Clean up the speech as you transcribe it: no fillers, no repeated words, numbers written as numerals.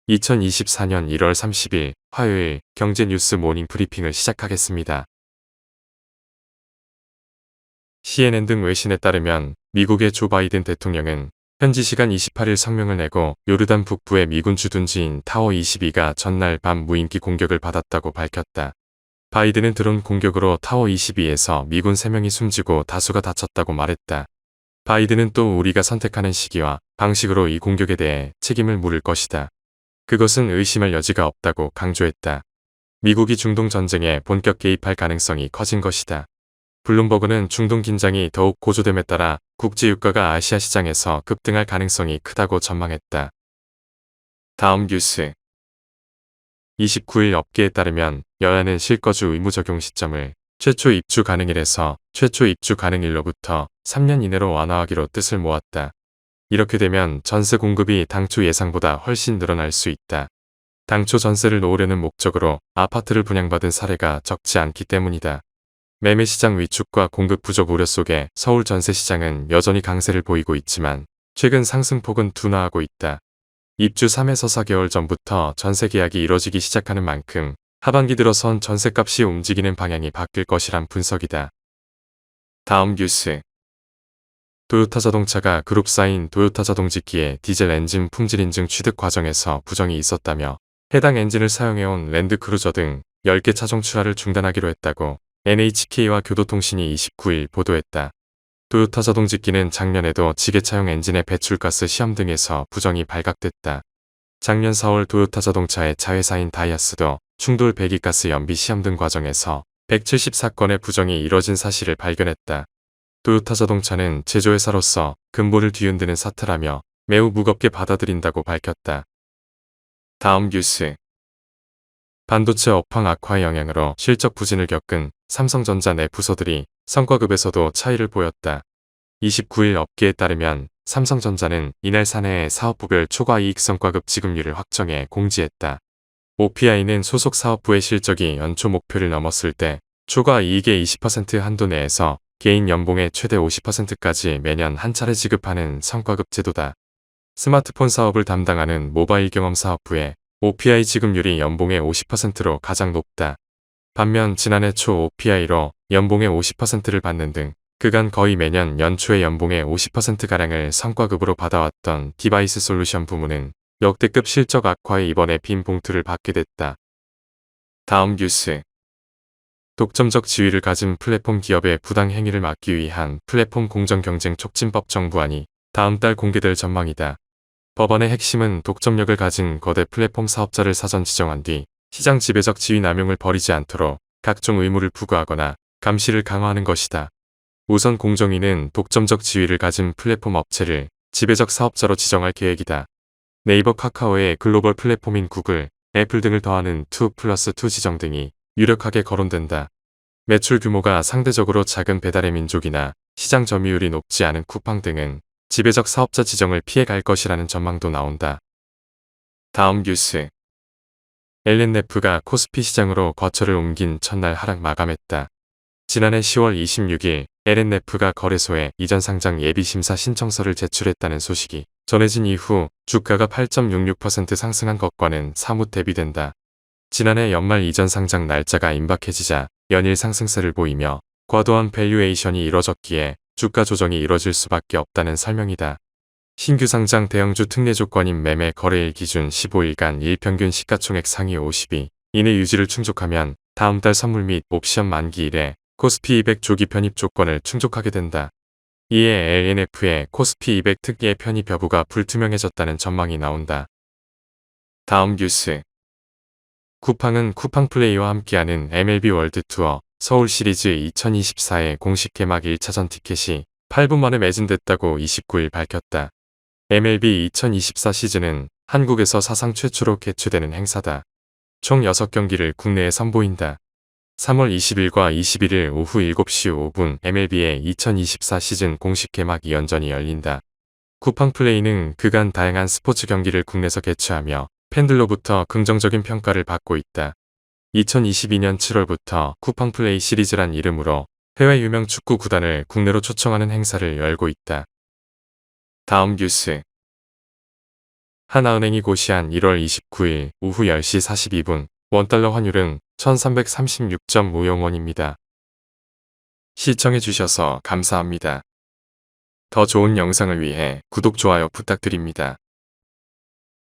2024년 1월 30일 화요일 경제뉴스 모닝 브리핑을 시작하겠습니다. CNN 등 외신에 따르면 미국의 조 바이든 대통령은 현지 시간 28일 성명을 내고 요르단 북부의 미군 주둔지인 타워 22가 전날 밤 무인기 공격을 받았다고 밝혔다. 바이든은 드론 공격으로 타워 22에서 미군 3명이 숨지고 다수가 다쳤다고 말했다. 바이든은 또 우리가 선택하는 시기와 방식으로 이 공격에 대해 책임을 물을 것이다. 그것은 의심할 여지가 없다고 강조했다. 미국이 중동 전쟁에 본격 개입할 가능성이 커진 것이다. 블룸버그는 중동 긴장이 더욱 고조됨에 따라 국제 유가가 아시아 시장에서 급등할 가능성이 크다고 전망했다. 다음 뉴스. 29일 업계에 따르면 여야는 실거주 의무 적용 시점을 최초 입주 가능일에서 최초 입주 가능일로부터 3년 이내로 완화하기로 뜻을 모았다. 이렇게 되면 전세 공급이 당초 예상보다 훨씬 늘어날 수 있다. 당초 전세를 놓으려는 목적으로 아파트를 분양받은 사례가 적지 않기 때문이다. 매매시장 위축과 공급 부족 우려 속에 서울 전세시장은 여전히 강세를 보이고 있지만 최근 상승폭은 둔화하고 있다. 입주 3에서 4개월 전부터 전세 계약이 이뤄지기 시작하는 만큼 하반기 들어선 전세값이 움직이는 방향이 바뀔 것이란 분석이다. 다음 뉴스. 도요타 자동차가 그룹사인 도요타 자동직기의 디젤 엔진 품질 인증 취득 과정에서 부정이 있었다며 해당 엔진을 사용해온 랜드크루저 등 10개 차종 출하를 중단하기로 했다고 NHK와 교도통신이 29일 보도했다. 도요타 자동직기는 작년에도 지게차용 엔진의 배출가스 시험 등에서 부정이 발각됐다. 작년 4월 도요타 자동차의 자회사인 다이아스도 충돌 배기가스 연비 시험 등 과정에서 174건의 부정이 이뤄진 사실을 발견했다. 도요타 자동차는 제조회사로서 근본을 뒤흔드는 사태라며 매우 무겁게 받아들인다고 밝혔다. 다음 뉴스. 반도체 업황 악화의 영향으로 실적 부진을 겪은 삼성전자 내 부서들이 성과급에서도 차이를 보였다. 29일 업계에 따르면 삼성전자는 이날 사내의 사업부별 초과이익 성과급 지급률을 확정해 공지했다. OPI는 소속 사업부의 실적이 연초 목표를 넘었을 때 초과이익의 20% 한도 내에서 개인 연봉의 최대 50%까지 매년 한 차례 지급하는 성과급 제도다. 스마트폰 사업을 담당하는 모바일 경험 사업부의 OPI 지급률이 연봉의 50%로 가장 높다. 반면 지난해 초 OPI로 연봉의 50%를 받는 등 그간 거의 매년 연초에 연봉의 50%가량을 성과급으로 받아왔던 디바이스 솔루션 부문은 역대급 실적 악화에 이번에 빈 봉투를 받게 됐다. 다음 뉴스. 독점적 지위를 가진 플랫폼 기업의 부당 행위를 막기 위한 플랫폼 공정경쟁 촉진법 정부안이 다음 달 공개될 전망이다. 법안의 핵심은 독점력을 가진 거대 플랫폼 사업자를 사전 지정한 뒤 시장 지배적 지위 남용을 벌이지 않도록 각종 의무를 부과하거나 감시를 강화하는 것이다. 우선 공정위는 독점적 지위를 가진 플랫폼 업체를 지배적 사업자로 지정할 계획이다. 네이버 카카오의 글로벌 플랫폼인 구글, 애플 등을 더하는 2+2 지정 등이 유력하게 거론된다. 매출 규모가 상대적으로 작은 배달의 민족이나 시장 점유율이 높지 않은 쿠팡 등은 지배적 사업자 지정을 피해갈 것이라는 전망도 나온다. 다음 뉴스. LNF가 코스피 시장으로 거처를 옮긴 첫날 하락 마감했다. 지난해 10월 26일 LNF가 거래소에 이전 상장 예비 심사 신청서를 제출했다는 소식이 전해진 이후 주가가 8.66% 상승한 것과는 사뭇 대비된다. 지난해 연말 이전 상장 날짜가 임박해지자 연일 상승세를 보이며 과도한 밸류에이션이 이뤄졌기에 주가 조정이 이뤄질 수밖에 없다는 설명이다. 신규 상장 대형주 특례 조건인 매매 거래일 기준 15일간 일평균 시가총액 상위 50위 이내 유지를 충족하면 다음 달 선물 및 옵션 만기일에 코스피 200 조기 편입 조건을 충족하게 된다. 이에 LNF의 코스피 200 특례 편입 여부가 불투명해졌다는 전망이 나온다. 다음 뉴스. 쿠팡은 쿠팡플레이와 함께하는 MLB 월드투어 서울 시리즈 2024의 공식 개막 1차전 티켓이 8분 만에 매진됐다고 29일 밝혔다. MLB 2024 시즌은 한국에서 사상 최초로 개최되는 행사다. 총 6경기를 국내에 선보인다. 3월 20일과 21일 오후 7시 5분 MLB의 2024 시즌 공식 개막 2연전이 열린다. 쿠팡플레이는 그간 다양한 스포츠 경기를 국내에서 개최하며 팬들로부터 긍정적인 평가를 받고 있다. 2022년 7월부터 쿠팡플레이 시리즈란 이름으로 해외 유명 축구 구단을 국내로 초청하는 행사를 열고 있다. 다음 뉴스. 하나은행이 고시한 1월 29일 오후 10시 42분 원달러 환율은 1336.50원입니다. 시청해주셔서 감사합니다. 더 좋은 영상을 위해 구독, 좋아요 부탁드립니다.